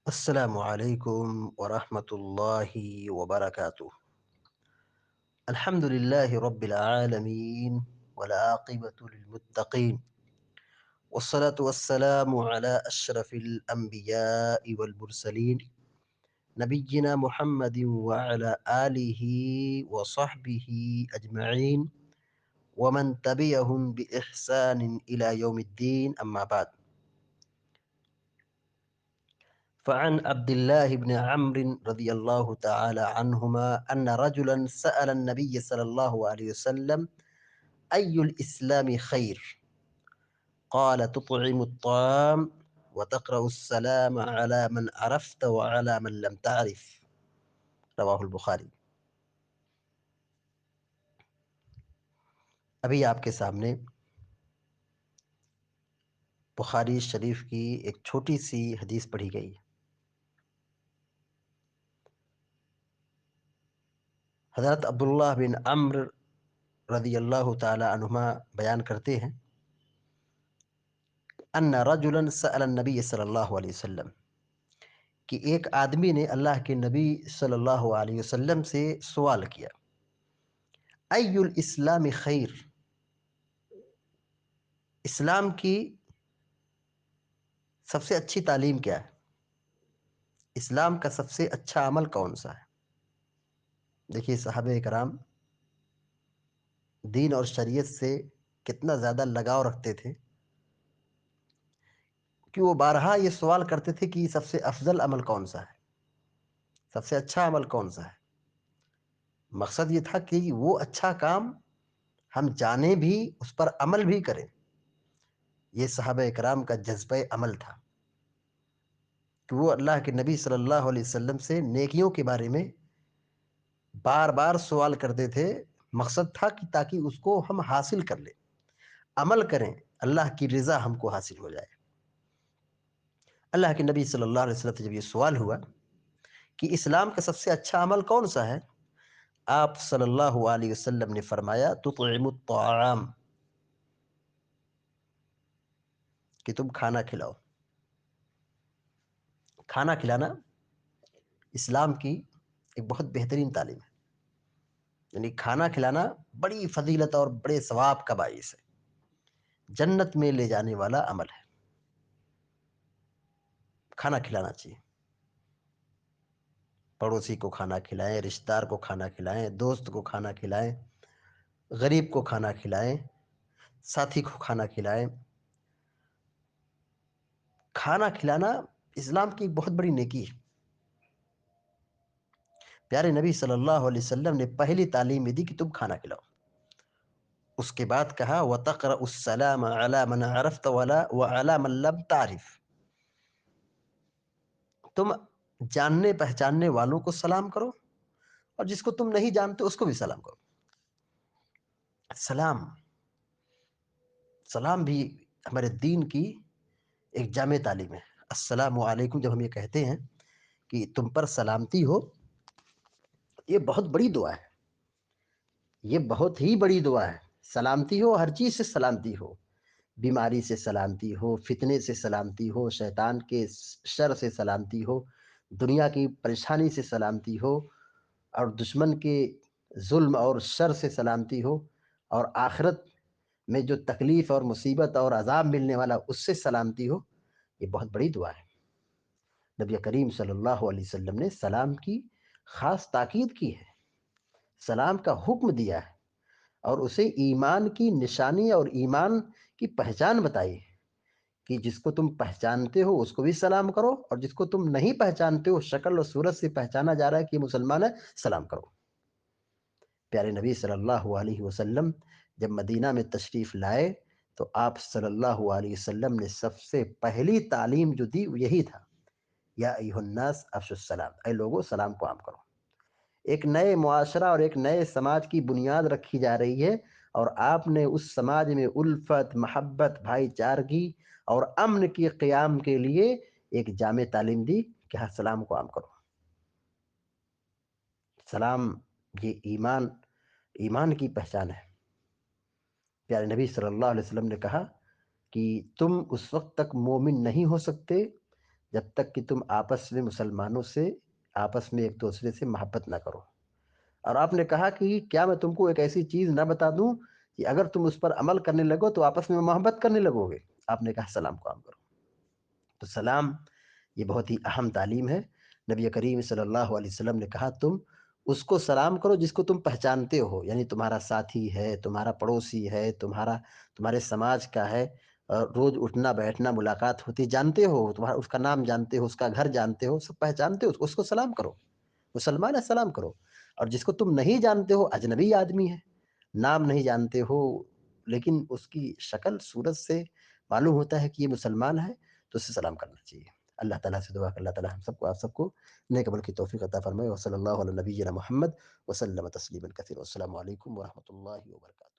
السلام عليكم ورحمة الله وبركاته. الحمد لله رب العالمين والعاقبة للمتقين، والصلاة والسلام على أشرف الأنبياء والمرسلين، نبينا محمد وعلى آله وصحبه أجمعين، ومن تبعهم بإحسان إلى يوم الدين. أما بعد، فعن عبد الله بن عمرو رضي الله تعالى عنهما أن رجلا سأل النبي صلى الله عليه وسلم: أي الإسلام خير؟ قال: تطعم الطعام وتقرأ السلام على من عرفت وعلى من لم تعرف. رواہ البخاری۔ ابھی آپ کے سامنے بخاری شریف کی ایک چھوٹی سی حدیث پڑھی گئی۔ حضرت عبداللہ بن عمرو رضی اللہ تعالی عنہما بیان کرتے ہیں ان رجلا سأل النبی صلی اللہ علیہ وسلم، کہ ایک آدمی نے اللہ کے نبی صلی اللہ علیہ وسلم سے سوال کیا: ای الاسلام خیر؟ اسلام کی سب سے اچھی تعلیم کیا ہے؟ اسلام کا سب سے اچھا عمل کون سا ہے؟ دیکھیے صحابہ کرام دین اور شریعت سے کتنا زیادہ لگاؤ رکھتے تھے کہ وہ بارہا یہ سوال کرتے تھے کہ سب سے افضل عمل کون سا ہے، سب سے اچھا عمل کون سا ہے۔ مقصد یہ تھا کہ وہ اچھا کام ہم جانیں بھی، اس پر عمل بھی کریں۔ یہ صحابہ کرام کا جذبہ عمل تھا کہ وہ اللہ کے نبی صلی اللہ علیہ وسلم سے نیکیوں کے بارے میں بار بار سوال کرتے تھے۔ مقصد تھا کہ تاکہ اس کو ہم حاصل کر لیں، عمل کریں، اللہ کی رضا ہم کو حاصل ہو جائے۔ اللہ کے نبی صلی اللہ علیہ وسلم سے جب یہ سوال ہوا کہ اسلام کا سب سے اچھا عمل کون سا ہے، آپ صلی اللہ علیہ وسلم نے فرمایا: تطعم الطعام، کہ تم کھانا کھلاؤ۔ کھانا کھلانا اسلام کی ایک بہت بہترین تعلیم ہے، یعنی کھانا کھلانا بڑی فضیلت اور بڑے ثواب کا باعث ہے، جنت میں لے جانے والا عمل ہے۔ کھانا کھلانا چاہیے، پڑوسی کو کھانا کھلائیں، رشتہ دار کو کھانا کھلائیں، دوست کو کھانا کھلائیں، غریب کو کھانا کھلائیں، ساتھی کو کھانا کھلائیں۔ کھانا کھلانا اسلام کی بہت بڑی نیکی ہے۔ پیارے نبی صلی اللہ علیہ وسلم نے پہلی تعلیم دی کہ تم کھانا کھلاؤ۔ اس کے بعد کہا: وَتَقْرَأُ السَّلَامَ عَلَى مَنْ عَرَفْتَ وَعَلَى مَنْ لَمْ تَعْرِفْ، تم جاننے پہچاننے والوں کو سلام کرو اور جس کو تم نہیں جانتے اس کو بھی سلام کرو۔ سلام سلام بھی ہمارے دین کی ایک جامع تعلیم ہے۔ السلام علیکم جب ہم یہ کہتے ہیں کہ تم پر سلامتی ہو، یہ بہت بڑی دعا ہے، یہ بہت ہی بڑی دعا ہے۔ سلامتی ہو، ہر چیز سے سلامتی ہو، بیماری سے سلامتی ہو، فتنے سے سلامتی ہو، شیطان کے شر سے سلامتی ہو، دنیا کی پریشانی سے سلامتی ہو، اور دشمن کے ظلم اور شر سے سلامتی ہو، اور آخرت میں جو تکلیف اور مصیبت اور عذاب ملنے والا اس سے سلامتی ہو۔ یہ بہت بڑی دعا ہے۔ نبی کریم صلی اللہ علیہ وسلم نے سلام کی خاص تاکید کی ہے، سلام کا حکم دیا ہے، اور اسے ایمان کی نشانی اور ایمان کی پہچان بتائی ہے کہ جس کو تم پہچانتے ہو اس کو بھی سلام کرو، اور جس کو تم نہیں پہچانتے ہو، شکل و صورت سے پہچانا جا رہا ہے کہ یہ مسلمان ہے، سلام کرو۔ پیارے نبی صلی اللہ علیہ وسلم جب مدینہ میں تشریف لائے تو آپ صلی اللہ علیہ وسلم نے سب سے پہلی تعلیم جو دی وہ یہی تھا: یا ایھا الناس افشوا السلام، اے لوگو سلام کو عام کرو۔ ایک نئے معاشرہ اور ایک نئے سماج کی بنیاد رکھی جا رہی ہے، اور آپ نے اس سماج میں الفت، محبت، بھائی چارگی اور امن کی قیام کے لیے ایک جامع تعلیم دی کہ ہاں سلام کو عام کرو۔ سلام یہ ایمان کی پہچان ہے۔ پیارے نبی صلی اللہ علیہ وسلم نے کہا کہ تم اس وقت تک مومن نہیں ہو سکتے جب تک کہ تم آپس میں مسلمانوں سے آپس میں ایک دوسرے سے محبت نہ کرو. اور آپ نے کہا کہ کیا میں تم کو ایک ایسی چیز نہ بتا دوں کہ اگر تم اس پر عمل کرنے لگو تو آپس میں محبت کرنے لگو گے؟ آپ نے کہا سلام کو عام کرو. تو سلام یہ بہت ہی اہم تعلیم ہے. نبی کریم صلی اللہ علیہ وسلم نے کہا تم اس کو سلام کرو جس کو تم پہچانتے ہو، یعنی تمہارا ساتھی ہے، تمہارا پڑوسی ہے، تمہارے سماج کا ہے، اور روز اٹھنا بیٹھنا ملاقات ہوتی، جانتے ہو، تمہارا اس کا نام جانتے ہو، اس کا گھر جانتے ہو، سب پہچانتے ہو، اس کو سلام کرو. مسلمان ہے سلام کرو. اور جس کو تم نہیں جانتے ہو، اجنبی آدمی ہے، نام نہیں جانتے ہو، لیکن اس کی شکل صورت سے معلوم ہوتا ہے کہ یہ مسلمان ہے، تو اس سے سلام کرنا چاہیے. اللہ تعالیٰ سے دعا کہ اللہ تعالیٰ ہم سب کو، آپ سب کو نیک عمل کی توفیق عطا فرمائے. وصلی اللہ علی نبینا محمد وسلم تسلیما کثیرا. السلام علیکم ورحمۃ اللہ وبرکاتہ.